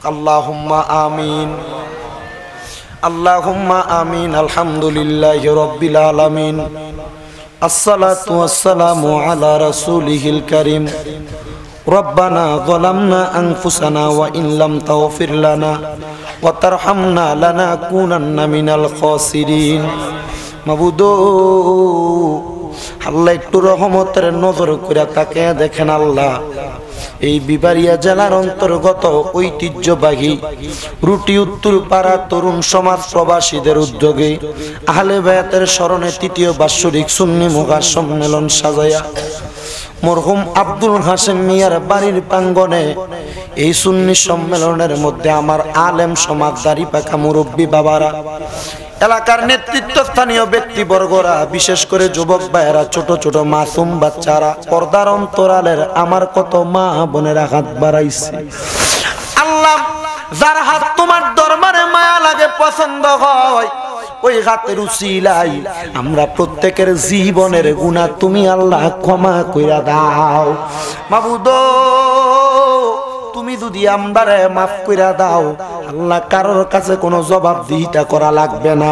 আল্লাহুম্মা আমিন আল্লাহুম্মা আমিন। আলহামদুলিল্লাহি রাব্বিল আলামিন। আসসালাতু ওয়াসসালামু আলা রাসূলিহিল কারীম। রব্বানা যালামনা আনফুসানা ওয়া ইন লাম তাগফির লানা ওয়া তারহামনা লানাকুনান্না মিনাল খাসিরিন। মাবুদ, আল্লাহ একটু রহমতের নজর করে তাকে দেখেন আল্লাহ। এই বিবারিয়া জেলার অন্তর্গত ঐতিহ্যবাহী রুটি উত্তরপাড়া তরুণ সমাজ প্রবাসীদের উদ্যোগে আহলে বায়াতের স্মরণে তৃতীয় বাৎসরিক সুন্নি মুগা সম্মেলন সাজায়া মরহুম আব্দুল হাশেম মিয়ার বাড়ির প্রাঙ্গণে এই সুন্নি সম্মেলনের মধ্যে আমার আলেম সমাজদারি পাকা মুরব্বী বাবারা, এলাকার নেতৃত্বস্থানীয় ব্যক্তিবর্গরা, বিশেষ করে যুবক ভাইয়েরা, ছোট ছোট মাসুম বাচ্চারা, পর্দার অন্তরালের আমার কত মা বোনেরা হাত বাড়াইছে। আল্লাহ, যার হাত তোমার দরবারে মায়া লাগে, পছন্দ হয়, ওই হাতের উসিলাই আমরা প্রত্যেকের জীবনের গুনাহ তুমি আল্লাহ ক্ষমা কইরা দাও। মাবুদ, তুমি যদি আমরারে মাফ কইরা দাও আল্লাহ, কারোর কাছে কোনো জবাবদিহিতা করা লাগবে না।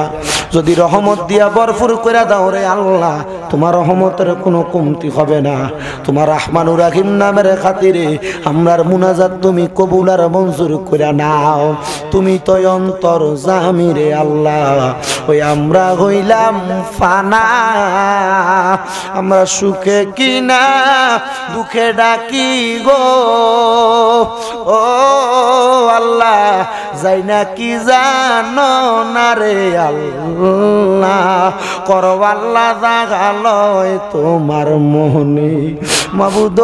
যদি রহমত দিয়া ভরপুর কইরা দাও রে আল্লাহ, তোমার রহমতের কোনো কমতি হবে না। তোমার রহমানুর রহিম নামের খাতিরে আমরার মুনাজাত তুমি কবুল আর মঞ্জুর কইরা নাও। তুমি তো অন্তর জামি রে আল্লাহ। ওই আমরা হইলাম ফানা, আমরা সুখে কিনা দুঃখে ডাকি গো। ও আল্লাহ, যাই না কি জানো না রে আল্লাহ, করো আল্লাহ জাগালয় তোমার মোহনে। মাবুদ,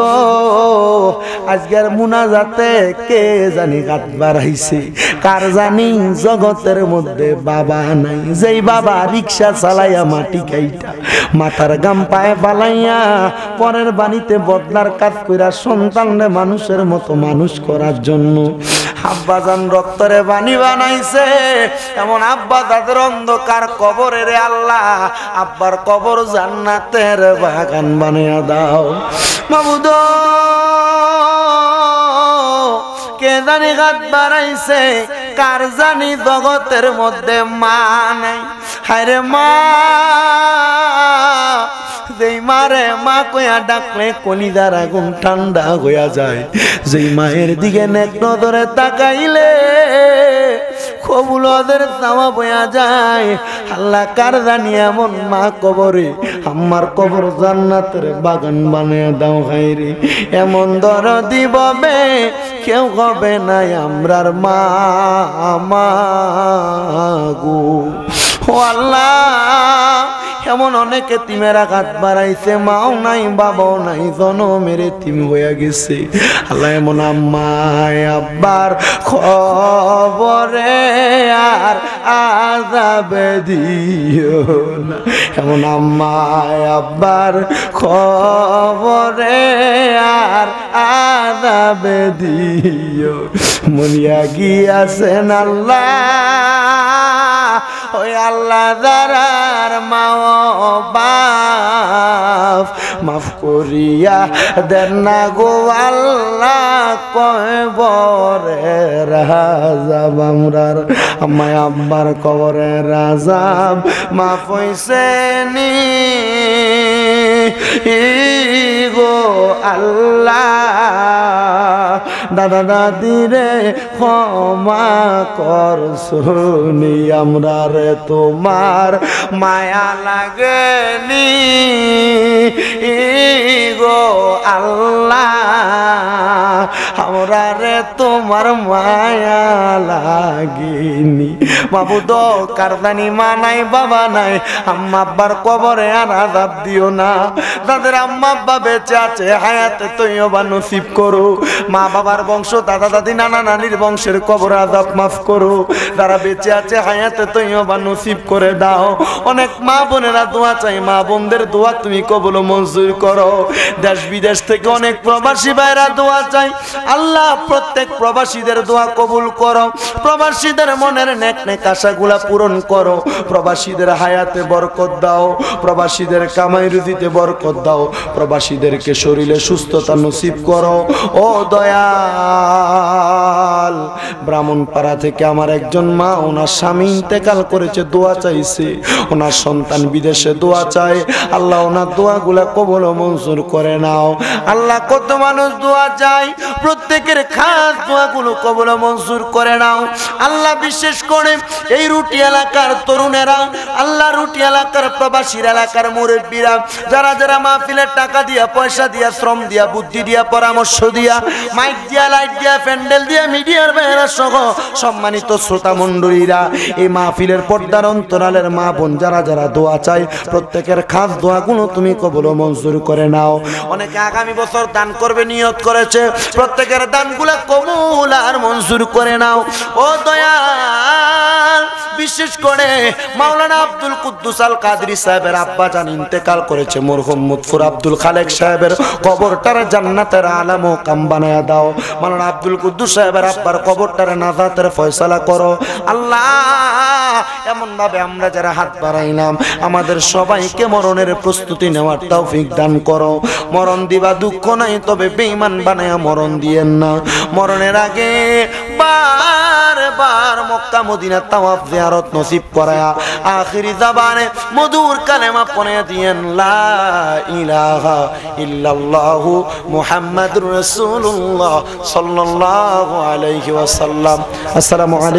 আজকের মুনাজাতে কে জানি হাত বাড়াইছে, কার জানি জগতের মধ্যে বাবা নাই। যেই বাবা রিক্সা চালাইয়া মাটি খাইটা মাথার গাম পায়ে ফালাইয়া পরের বাড়িতে বদলার কাজ কইরা সন্তানরে মানুষের মতো মানুষ করার জন্য আব্বাজান রক্তরে বাণী বানাইছে, এমন আব্বা তাদের অন্ধকার কবরে রে আল্লাহ, আব্বার কবর জান্নাতের বাগান বানিয়ে দাও। মাবুদ, কে জানি হাত বাড়াইছে, কার জানি জগতের মধ্যে মা নাই। হায়রে মা, যেই মারে মা কইয়া ডাকলে কলিজার আগুন ঠান্ডা হইয়া যায়, যেই মায়ের দিকে নেক নজরে তাকাইলে কবুলদের চাওয়া বয়া যায়। আল্লাহ, কার জানি এমন মা কবরে, আমার কবর জান্নাতের বাগান বানিয়ে দাও। হায়রে, এমন দরদি ববে কেউ হবে না আমরার মা গো। ও আল্লাহ, এমন অনেকে তিমেরা হাত বাড়াইছে, মাও নাই বাবাও নাই, জনমের তিম হয়ে গেছে। আল্লাহ, এমন আম্মায় আব্বার খবরে আর আযাবে দিও না, এমন আম্মায় আব্বার খবরে আর আযাবে দিও। মরিয়া গিয়াছেন আল্লাহ, ওই আল্লাহ যারার মা বাপ মাফ করিয়া দেন না গো আল্লাহ, কবরের আযাব আমরার আমায় আব্বার কবরের আযাব মাফ হইছে নি গো আল্লাহ। দাদা দাদি রে ক্ষমা কর, শুনি আমরা রে তোমার মায়া লাগেনি গো আল্লাহ, আমরা রে তোমার মায়া লাগেনি। মাবুদ, কারদানি মা নাই বাবা নাই, আম্মা আব্বার কবরে আর আযাব দিও না। তাদের আম্মা আব্বা বেঁচে আছে, হায়াতে তৈয়বা নসিব করো। মা বাবার বংশ, দাদা দাদি নানা নানির বংশের কবর আযাব মাফ করো। যারা বেঁচে আছে হায়াতে তৈয়বা নসিব করে দাও। অনেক মা বোনেরা দোয়া চাই, মা বোনদের দোয়া তুমি কবুল মঞ্জুর করো। দেশ বিদেশ থেকে অনেক প্রবাসী ভাইরা দোয়া চাই, আল্লাহ প্রত্যেক প্রবাসীদের দোয়া কবুল করো। প্রবাসীদের মনের নেক নেক আশাগুলা পূরণ করো। প্রবাসীদের হায়াতে বরকত দাও, প্রবাসীদের কামাই রুজিতে বরকত দাও, প্রবাসীদেরকে শরীরে সুস্থতা নসিব করো। ও দয়াল, ব্রাহ্মণপাড়া থেকে আমার একজন মা, ওনার স্বামী ইন্তেকাল করেছে, দোয়া চাইছে, ওনার সন্তান বিদেশে দোয়া চায়। আল্লাহ ওনার দোয়াগুলা কবুল ও মঞ্জুর করে নাও। আল্লাহ কত মানুষ দোয়া চায়, প্রত্যেকের খাস দোয়াগুলো কবুল ও মঞ্জুর করে নাও। আল্লাহ বিশেষ করে এই রুটি এলাকার তরুণেরা, আল্লাহ রুটি এলাকার প্রবাসীর এলাকার মুরব্বীরা, যারা যারা মাহফিলের টাকা দিয়া, পয়সা দিয়া, শ্রম দিয়া, বুদ্ধি দিয়া, পরামর্শ দিয়া, মাইক দিয়া, লাইট দিয়া, প্যান্ডেল দিয়া, মিডিয়ার বাইরা সহ সম্মানিত শ্রোতা মণ্ডলীরা, এই মাহফিলের পর্দার অন্তরালের মা বোন যারা যারা দোয়া চায়, প্রত্যেকের খাস দোয়াগুলো তুমি কবুল ও মঞ্জুর করে নাও। অনেকে আগামী বছর দান করবে নিয়ত করেছে, প্রত্যেকের দানগুলা কবুল আর মঞ্জুর করে নাও। ও দয়াল, বিশেষ করে মাওলানা আব্দুল কুদ্দুস আল কাদরি সাহেবের আব্বা জান ইন্তেকাল করেছে, মরহুম মুতফুর আব্দুল খালেক সাহেবের কবরটারে জান্নাতের আলা মুকাম বানায়া দাও। মাওলানা আব্দুল কুদ্দুস সাহেবের আব্বার কবরটারে নাজাতের ফয়সালা করো। আল্লাহ, এমন ভাবে আমরা যারা হাত বাড়াইলাম, আমাদের সবাইকে মরণের প্রস্তুতি নেওয়ার তৌফিক দান করো। মরণ দিবা দুঃখ নাই, তবে বেঈমান বানায়া মরণ দিয়েন না। মরণের আগে বারবার মক্কা মদিনা তাওয়াফ জিয়ারত নসিব করায়া আখিরি জবানে মধুর কালেমা পড়ে দিয়েন, লা ইলাহা ইল্লাল্লাহু মুহাম্মাদুর রাসূলুল্লাহ সাল্লাল্লাহু আলাইহি ওয়াসাল্লাম। আসসালামু আলাইকুম।